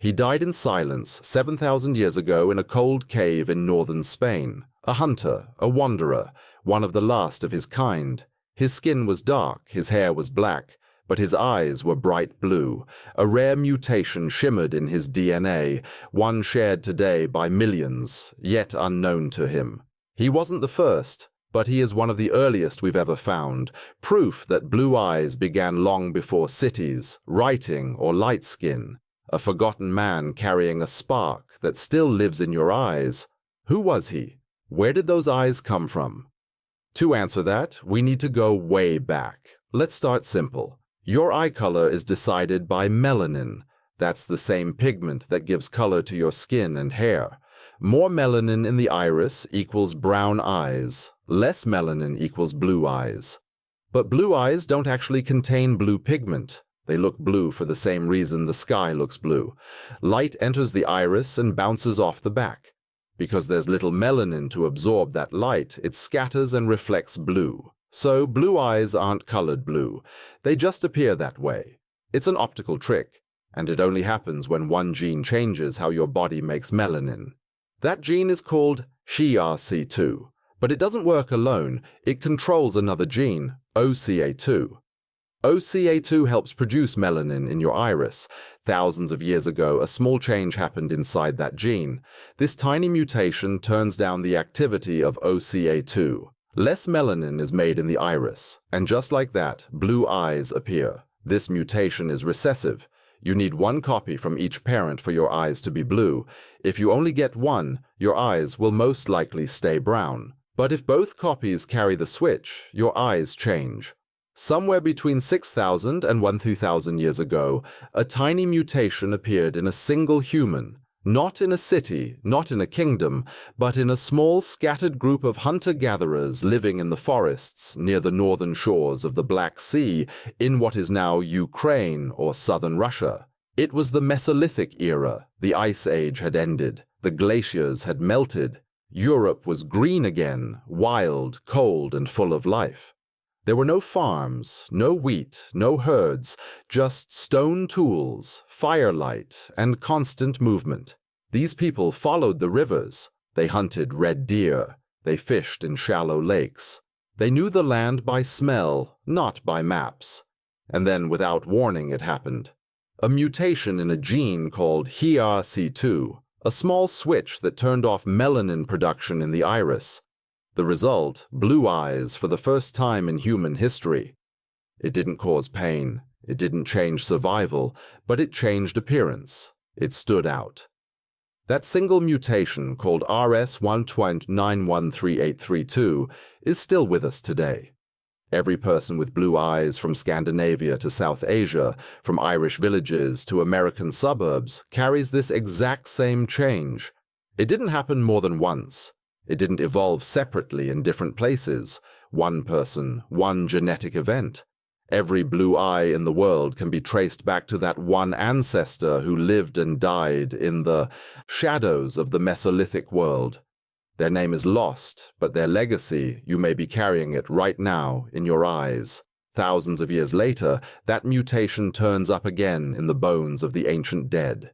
He died in silence 7,000 years ago in a cold cave in northern Spain. A hunter, a wanderer, one of the last of his kind. His skin was dark, his hair was black, but his eyes were bright blue. A rare mutation shimmered in his DNA, one shared today by millions, yet unknown to him. He wasn't the first, but he is one of the earliest we've ever found, proof that blue eyes began long before cities, writing, or light skin. A forgotten man carrying a spark that still lives in your eyes. Who was he? Where did those eyes come from? To answer that, we need to go way back. Let's start simple. Your eye color is decided by melanin. That's the same pigment that gives color to your skin and hair. More melanin in the iris equals brown eyes. Less melanin equals blue eyes. But blue eyes don't actually contain blue pigment. They look blue for the same reason the sky looks blue. Light enters the iris and bounces off the back. Because there's little melanin to absorb that light, it scatters and reflects blue. So blue eyes aren't colored blue. They just appear that way. It's an optical trick, and it only happens when one gene changes how your body makes melanin. That gene is called HERC2, but it doesn't work alone. It controls another gene, OCA2. OCA2 helps produce melanin in your iris. Thousands of years ago, a small change happened inside that gene. This tiny mutation turns down the activity of OCA2. Less melanin is made in the iris, and just like that, blue eyes appear. This mutation is recessive. You need one copy from each parent for your eyes to be blue. If you only get one, your eyes will most likely stay brown. But if both copies carry the switch, your eyes change. Somewhere between 6,000 and 1,000 years ago, a tiny mutation appeared in a single human. Not in a city, not in a kingdom, but in a small scattered group of hunter-gatherers living in the forests near the northern shores of the Black Sea in what is now Ukraine or southern Russia. It was the Mesolithic era. The Ice Age had ended. The glaciers had melted. Europe was green again, wild, cold, and full of life. There were no farms, no wheat, no herds, just stone tools, firelight, and constant movement. These people followed the rivers. They hunted red deer. They fished in shallow lakes. They knew the land by smell, not by maps. And then, without warning, it happened. A mutation in a gene called HERC2, a small switch that turned off melanin production in the iris. The result, blue eyes for the first time in human history. It didn't cause pain, it didn't change survival, but it changed appearance. It stood out. That single mutation, called RS129133832, is still with us today. Every person with blue eyes from Scandinavia to South Asia, from Irish villages to American suburbs, carries this exact same change. It didn't happen more than once. It didn't evolve separately in different places. One person, one genetic event. Every blue eye in the world can be traced back to that one ancestor who lived and died in the shadows of the Mesolithic world. Their name is lost, but their legacy, you may be carrying it right now in your eyes. Thousands of years later, that mutation turns up again in the bones of the ancient dead.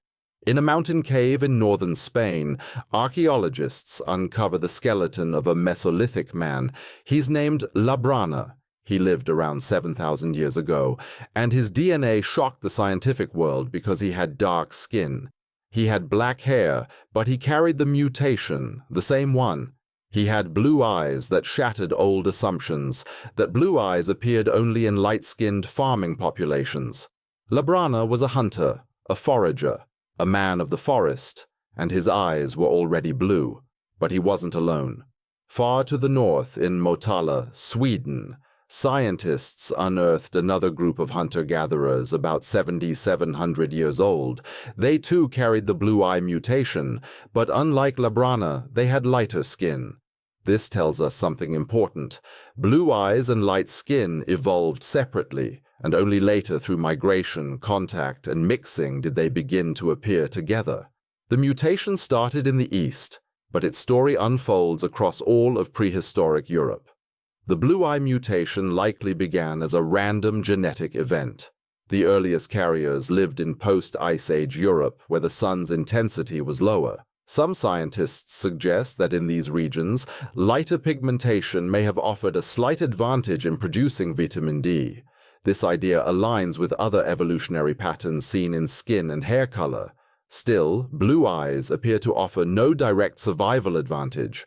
In a mountain cave in northern Spain, archaeologists uncover the skeleton of a Mesolithic man. He's named Braña. He lived around 7,000 years ago, and his DNA shocked the scientific world because he had dark skin. He had black hair, but he carried the mutation, the same one. He had blue eyes that shattered old assumptions, that blue eyes appeared only in light-skinned farming populations. Braña was a hunter, a forager, a man of the forest, and his eyes were already blue. But he wasn't alone. Far to the north in Motala, Sweden, scientists unearthed another group of hunter-gatherers about 7,700 years old. They too carried the blue eye mutation, but unlike Braña, they had lighter skin. This tells us something important. Blue eyes and light skin evolved separately, and only later through migration, contact, and mixing did they begin to appear together. The mutation started in the East, but its story unfolds across all of prehistoric Europe. The blue eye mutation likely began as a random genetic event. The earliest carriers lived in post-Ice Age Europe, where the sun's intensity was lower. Some scientists suggest that in these regions, lighter pigmentation may have offered a slight advantage in producing vitamin D. This idea aligns with other evolutionary patterns seen in skin and hair color. Still, blue eyes appear to offer no direct survival advantage.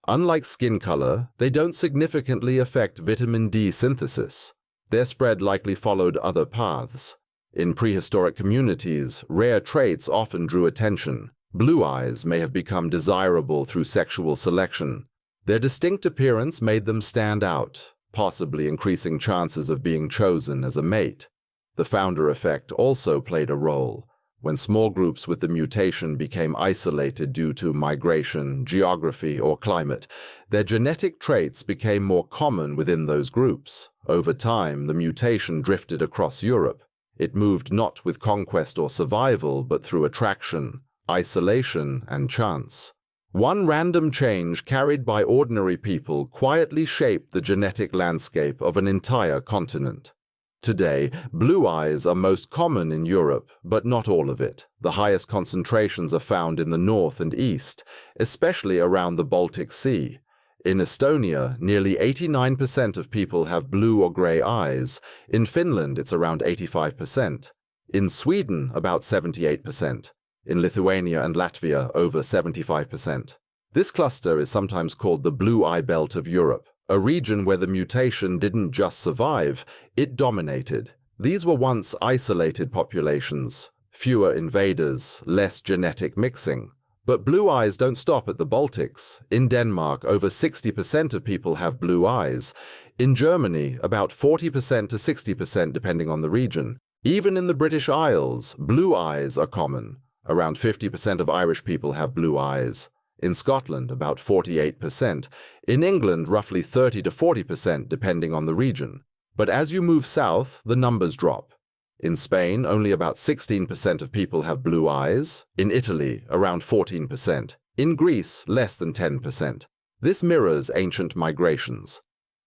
Unlike skin color, they don't significantly affect vitamin D synthesis. Their spread likely followed other paths. In prehistoric communities, rare traits often drew attention. Blue eyes may have become desirable through sexual selection. Their distinct appearance made them stand out, possibly increasing chances of being chosen as a mate. The founder effect also played a role. When small groups with the mutation became isolated due to migration, geography, or climate, their genetic traits became more common within those groups. Over time, the mutation drifted across Europe. It moved not with conquest or survival, but through attraction, isolation, and chance. One random change carried by ordinary people quietly shaped the genetic landscape of an entire continent. Today, blue eyes are most common in Europe, but not all of it. The highest concentrations are found in the north and east, especially around the Baltic Sea. In Estonia, nearly 89% of people have blue or gray eyes. In Finland, it's around 85%. In Sweden, about 78%. In Lithuania and Latvia, over 75%. This cluster is sometimes called the Blue Eye Belt of Europe, a region where the mutation didn't just survive, it dominated. These were once isolated populations, fewer invaders, less genetic mixing. But blue eyes don't stop at the Baltics. In Denmark, over 60% of people have blue eyes. In Germany, about 40% to 60% depending on the region. Even in the British Isles, blue eyes are common. Around 50% of Irish people have blue eyes. In Scotland, about 48%. In England, roughly 30 to 40% depending on the region. But as you move south, the numbers drop. In Spain, only about 16% of people have blue eyes. In Italy, around 14%. In Greece, less than 10%. This mirrors ancient migrations.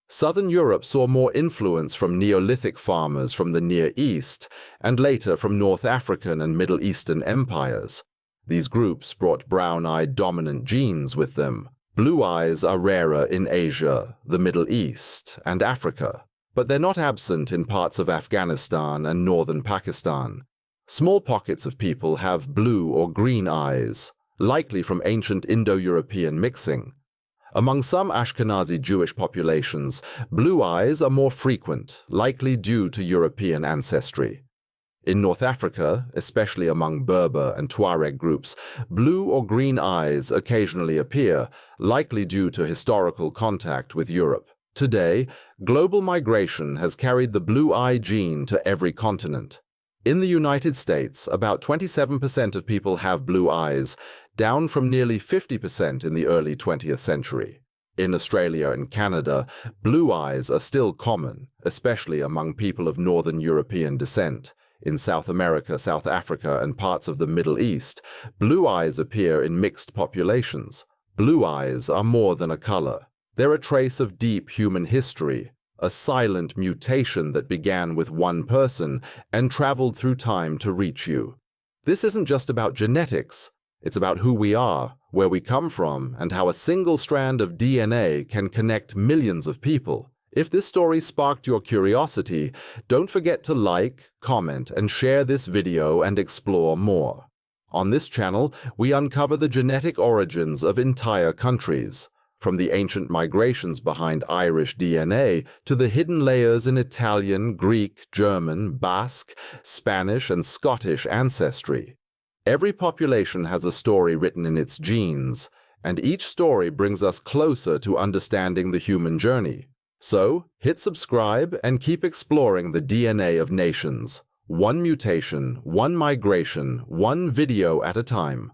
Southern Europe saw more influence from Neolithic farmers from the Near East, and later from North African and Middle Eastern empires. These groups brought brown-eyed dominant genes with them. Blue eyes are rarer in Asia, the Middle East, and Africa, but they're not absent in parts of Afghanistan and northern Pakistan. Small pockets of people have blue or green eyes, likely from ancient Indo-European mixing. Among some Ashkenazi Jewish populations, blue eyes are more frequent, likely due to European ancestry. In North Africa, especially among Berber and Tuareg groups, blue or green eyes occasionally appear, likely due to historical contact with Europe. Today, global migration has carried the blue eye gene to every continent. In the United States, about 27% of people have blue eyes, down from nearly 50% in the early 20th century. In Australia and Canada, blue eyes are still common, especially among people of Northern European descent. In South America, South Africa, and parts of the Middle East, blue eyes appear in mixed populations. Blue eyes are more than a color. They're a trace of deep human history, a silent mutation that began with one person and traveled through time to reach you. This isn't just about genetics. It's about who we are, where we come from, and how a single strand of DNA can connect millions of people. If this story sparked your curiosity, don't forget to like, comment, and share this video and explore more. On this channel, we uncover the genetic origins of entire countries, from the ancient migrations behind Irish DNA to the hidden layers in Italian, Greek, German, Basque, Spanish, and Scottish ancestry. Every population has a story written in its genes, and each story brings us closer to understanding the human journey. So, hit subscribe and keep exploring the DNA of nations. One mutation, one migration, one video at a time.